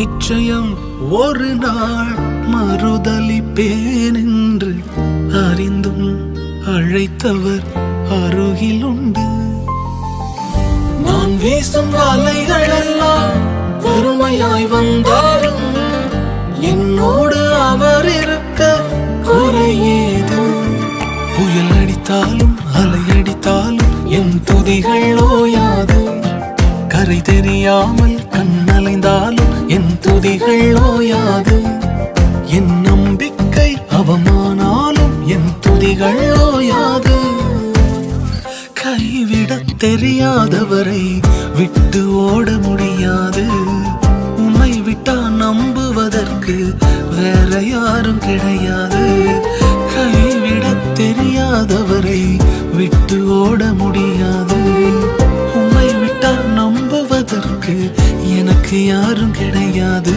நிச்சயம் ஒரு நாள் மறுதலிப்பேன் என்று அறிந்தும் அழைத்தவர் அருகில் உண்டு. நான் வீசும் வலைகளெல்லாம் பெருமையாய் வந்தாலும் என்னோடு அவர் இருக்க குறையேது. புயல் அடித்தாலும் அலை அடித்தாலும் என் துதிகள் ஓயாது. கரை தெரியாமல் கண்ணலைந்தாலும் என் துதிகள் ஓயாது. என் நம்பிக்கை அவமானாலும் என் துதிகள் ஓயாது. கைவிடத் தெரியாதவரை விட்டு ஓட முடியாது. உன்னை விட்டா நம்புவதற்கு வேற யாரும் கிடையாது. கைவிடத் தெரியாதவரை விட்டு ஓட முடியாது. உன்னை விட்டா நம்புவதற்கு எனக்கு யாரும் கிடையாது.